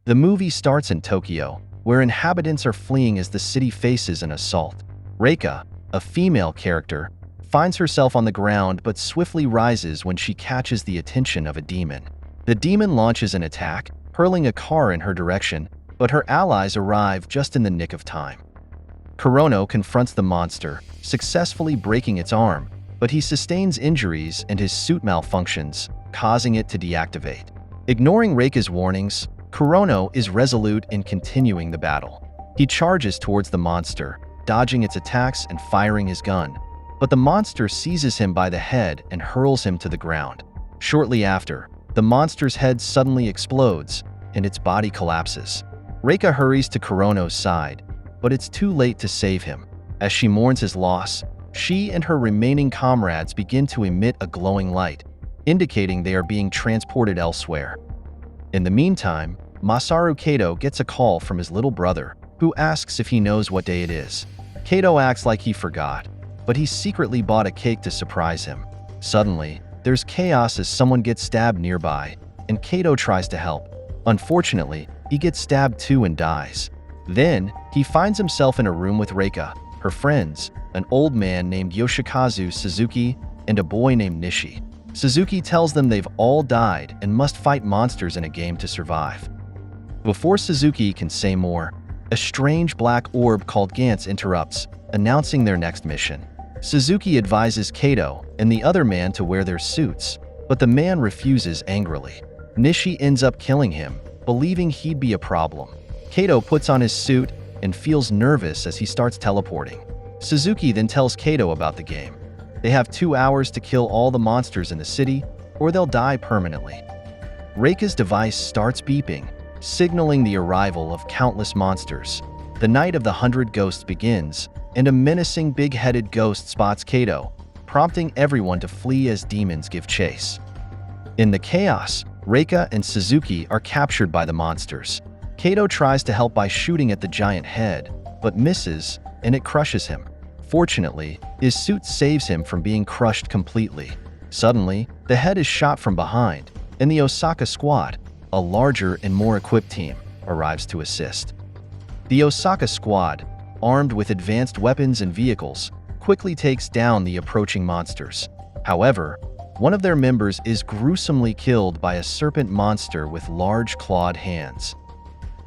The movie starts in Tokyo, where inhabitants are fleeing as the city faces an assault. Reika, a female character, finds herself on the ground but swiftly rises when she catches the attention of a demon. The demon launches an attack, hurling a car in her direction, but her allies arrive just in the nick of time. Kurono confronts the monster, successfully breaking its arm, but he sustains injuries and his suit malfunctions, causing it to deactivate. Ignoring Reika's warnings, Kurono is resolute in continuing the battle. He charges towards the monster, dodging its attacks and firing his gun, but the monster seizes him by the head and hurls him to the ground. Shortly after, the monster's head suddenly explodes, and its body collapses. Reika hurries to Kurono's side, but it's too late to save him. As she mourns his loss, she and her remaining comrades begin to emit a glowing light, indicating they are being transported elsewhere. In the meantime, Masaru Kato gets a call from his little brother, who asks if he knows what day it is. Kato acts like he forgot, but he secretly bought a cake to surprise him. Suddenly, there's chaos as someone gets stabbed nearby, and Kato tries to help. Unfortunately, he gets stabbed too and dies. Then, he finds himself in a room with Reika, her friends, an old man named Yoshikazu Suzuki, and a boy named Nishi. Suzuki tells them they've all died and must fight monsters in a game to survive. Before Suzuki can say more, a strange black orb called Gantz interrupts, announcing their next mission. Suzuki advises Kato and the other man to wear their suits, but the man refuses angrily. Nishi ends up killing him, believing he'd be a problem. Kato puts on his suit and feels nervous as he starts teleporting. Suzuki then tells Kato about the game. They have 2 hours to kill all the monsters in the city, or they'll die permanently. Reika's device starts beeping, signaling the arrival of countless monsters. The Night of the 100 Ghosts begins, and a menacing big-headed ghost spots Kato, prompting everyone to flee as demons give chase. In the chaos, Reika and Suzuki are captured by the monsters. Kato tries to help by shooting at the giant head, but misses, and it crushes him. Fortunately, his suit saves him from being crushed completely. Suddenly, the head is shot from behind, and the Osaka squad, a larger and more equipped team, arrives to assist. The Osaka squad, armed with advanced weapons and vehicles, quickly takes down the approaching monsters. However, one of their members is gruesomely killed by a serpent monster with large clawed hands.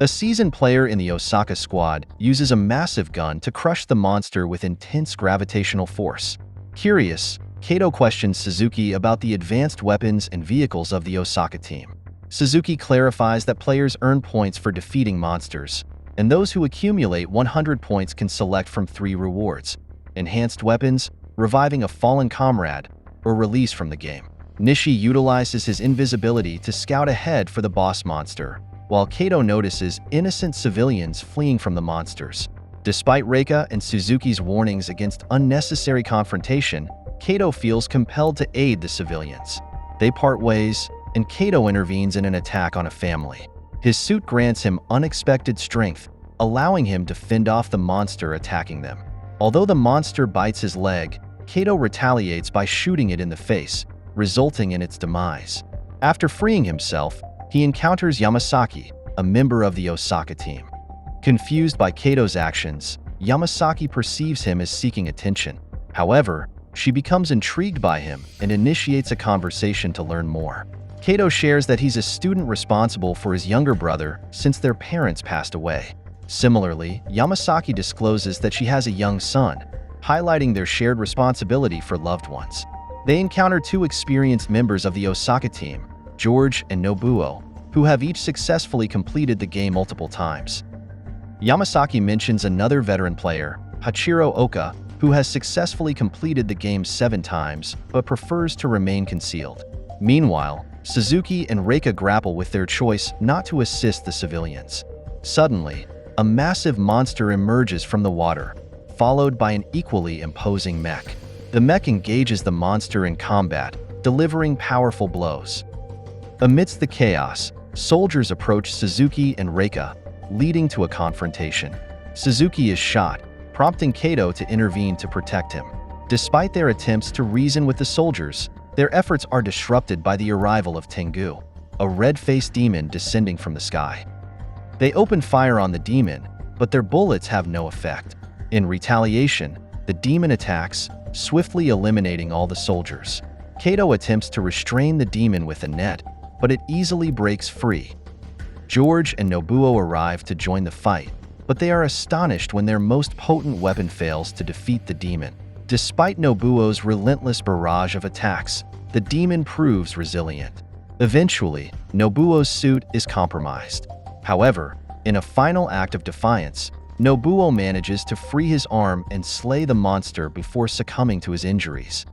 A seasoned player in the Osaka squad uses a massive gun to crush the monster with intense gravitational force. Curious, Kato questions Suzuki about the advanced weapons and vehicles of the Osaka team. Suzuki clarifies that players earn points for defeating monsters, and those who accumulate 100 points can select from 3 rewards: enhanced weapons, reviving a fallen comrade, or release from the game. Nishi utilizes his invisibility to scout ahead for the boss monster, while Kato notices innocent civilians fleeing from the monsters. Despite Reika and Suzuki's warnings against unnecessary confrontation, Kato feels compelled to aid the civilians. They part ways, and Kato intervenes in an attack on a family. His suit grants him unexpected strength, allowing him to fend off the monster attacking them. Although the monster bites his leg, Kato retaliates by shooting it in the face, resulting in its demise. After freeing himself, he encounters Yamasaki, a member of the Osaka team. Confused by Kato's actions, Yamasaki perceives him as seeking attention. However, she becomes intrigued by him and initiates a conversation to learn more. Kato shares that he's a student responsible for his younger brother since their parents passed away. Similarly, Yamasaki discloses that she has a young son, highlighting their shared responsibility for loved ones. They encounter 2 experienced members of the Osaka team, George and Nobuo, who have each successfully completed the game multiple times. Yamasaki mentions another veteran player, Hachiro Oka, who has successfully completed the game 7 times but prefers to remain concealed. Meanwhile, Suzuki and Reika grapple with their choice not to assist the civilians. Suddenly, a massive monster emerges from the water, followed by an equally imposing mech. The mech engages the monster in combat, delivering powerful blows. Amidst the chaos, soldiers approach Suzuki and Reika, leading to a confrontation. Suzuki is shot, prompting Kato to intervene to protect him. Despite their attempts to reason with the soldiers, their efforts are disrupted by the arrival of Tengu, a red-faced demon descending from the sky. They open fire on the demon, but their bullets have no effect. In retaliation, the demon attacks, swiftly eliminating all the soldiers. Kato attempts to restrain the demon with a net, but it easily breaks free. George and Nobuo arrive to join the fight, but they are astonished when their most potent weapon fails to defeat the demon. Despite Nobuo's relentless barrage of attacks, the demon proves resilient. Eventually, Nobuo's suit is compromised. However, in a final act of defiance, Nobuo manages to free his arm and slay the monster before succumbing to his injuries.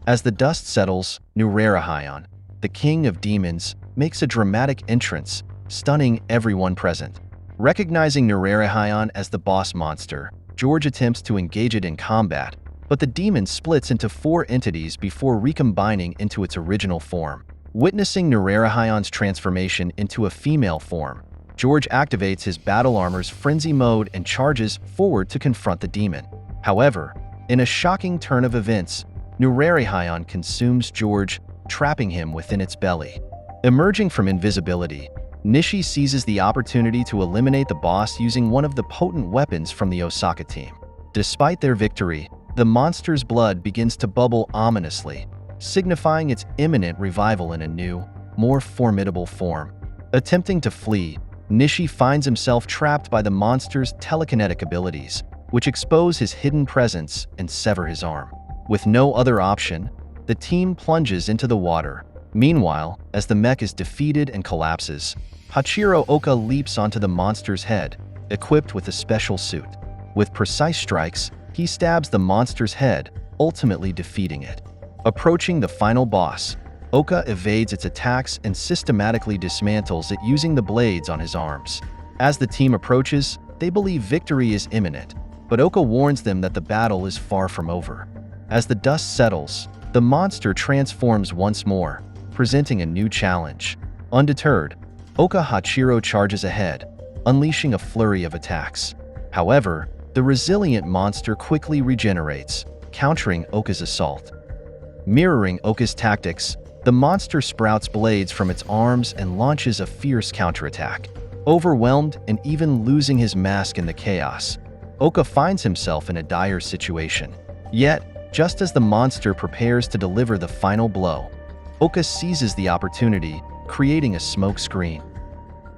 As the dust settles, Nurarihyon, the king of demons, makes a dramatic entrance, stunning everyone present. Recognizing Nurarihyon as the boss monster, George attempts to engage it in combat, but the demon splits into 4 entities before recombining into its original form. Witnessing Nurarihyon's transformation into a female form, George activates his battle armor's frenzy mode and charges forward to confront the demon. However, in a shocking turn of events, Nurarihyon consumes George, trapping him within its belly. Emerging from invisibility, Nishi seizes the opportunity to eliminate the boss using one of the potent weapons from the Osaka team. Despite their victory, the monster's blood begins to bubble ominously, signifying its imminent revival in a new, more formidable form. Attempting to flee, Nishi finds himself trapped by the monster's telekinetic abilities, which expose his hidden presence and sever his arm. With no other option, the team plunges into the water. Meanwhile, as the mech is defeated and collapses, Hachiro Oka leaps onto the monster's head, equipped with a special suit. With precise strikes, he stabs the monster's head, ultimately defeating it. Approaching the final boss, Oka evades its attacks and systematically dismantles it using the blades on his arms. As the team approaches, they believe victory is imminent, but Oka warns them that the battle is far from over. As the dust settles, the monster transforms once more, presenting a new challenge. Undeterred, Oka Hachiro charges ahead, unleashing a flurry of attacks. However, the resilient monster quickly regenerates, countering Oka's assault. Mirroring Oka's tactics, the monster sprouts blades from its arms and launches a fierce counterattack. Overwhelmed and even losing his mask in the chaos, Oka finds himself in a dire situation. Yet, just as the monster prepares to deliver the final blow, Oka seizes the opportunity, creating a smoke screen.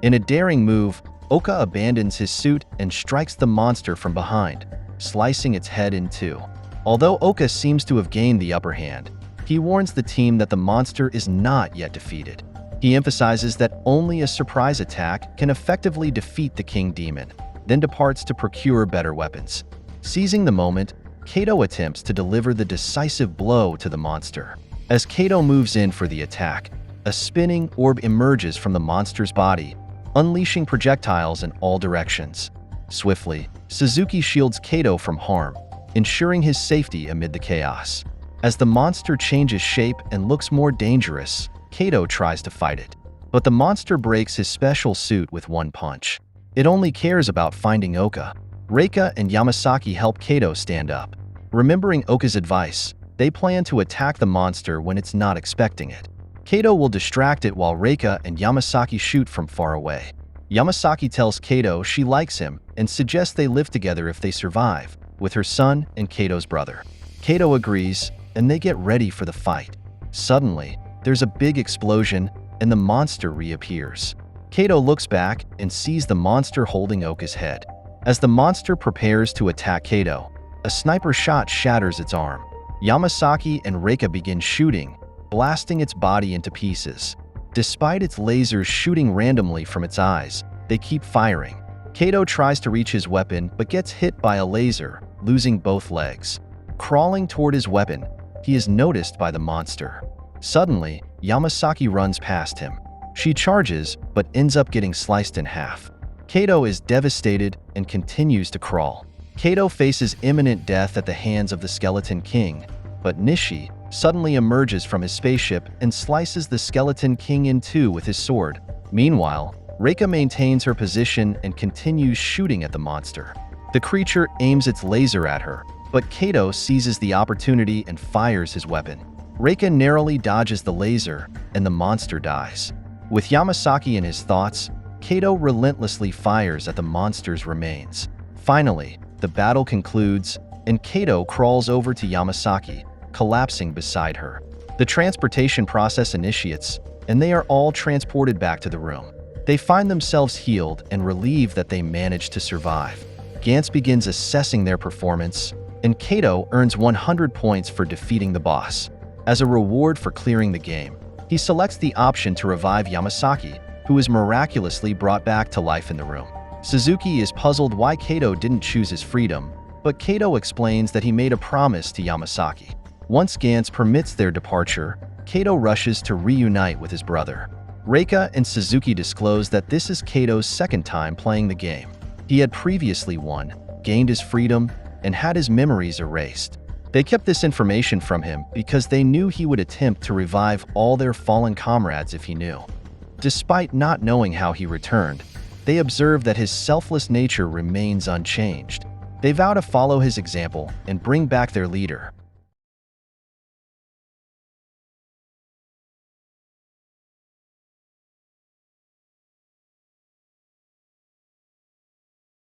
In a daring move, Oka abandons his suit and strikes the monster from behind, slicing its head in 2. Although Oka seems to have gained the upper hand, he warns the team that the monster is not yet defeated. He emphasizes that only a surprise attack can effectively defeat the king demon, then departs to procure better weapons. Seizing the moment, Kato attempts to deliver the decisive blow to the monster. As Kato moves in for the attack, a spinning orb emerges from the monster's body, unleashing projectiles in all directions. Swiftly, Suzuki shields Kato from harm, ensuring his safety amid the chaos. As the monster changes shape and looks more dangerous, Kato tries to fight it. But the monster breaks his special suit with one punch. It only cares about finding Oka. Reika and Yamasaki help Kato stand up. Remembering Oka's advice, they plan to attack the monster when it's not expecting it. Kato will distract it while Reika and Yamasaki shoot from far away. Yamasaki tells Kato she likes him and suggests they live together if they survive, with her son and Kato's brother. Kato agrees, and they get ready for the fight. Suddenly, there's a big explosion, and the monster reappears. Kato looks back and sees the monster holding Oka's head. As the monster prepares to attack Kato, a sniper shot shatters its arm. Yamasaki and Reika begin shooting, blasting its body into pieces. Despite its lasers shooting randomly from its eyes, they keep firing. Kato tries to reach his weapon but gets hit by a laser, losing both legs. Crawling toward his weapon, he is noticed by the monster. Suddenly, Yamasaki runs past him. She charges but ends up getting sliced in half. Kato is devastated and continues to crawl. Kato faces imminent death at the hands of the Skeleton King, but Nishi suddenly emerges from his spaceship and slices the Skeleton King in 2 with his sword. Meanwhile, Reika maintains her position and continues shooting at the monster. The creature aims its laser at her, but Kato seizes the opportunity and fires his weapon. Reika narrowly dodges the laser, and the monster dies. With Yamasaki in his thoughts, Kato relentlessly fires at the monster's remains. Finally, the battle concludes, and Kato crawls over to Yamasaki, collapsing beside her. The transportation process initiates, and they are all transported back to the room. They find themselves healed and relieved that they managed to survive. Gantz begins assessing their performance, and Kato earns 100 points for defeating the boss. As a reward for clearing the game, he selects the option to revive Yamasaki, who is miraculously brought back to life in the room. Suzuki is puzzled why Kato didn't choose his freedom, but Kato explains that he made a promise to Yamasaki. Once Gantz permits their departure, Kato rushes to reunite with his brother. Reika and Suzuki disclose that this is Kato's second time playing the game. He had previously won, gained his freedom, and had his memories erased. They kept this information from him because they knew he would attempt to revive all their fallen comrades if he knew. Despite not knowing how he returned, they observe that his selfless nature remains unchanged. They vow to follow his example and bring back their leader,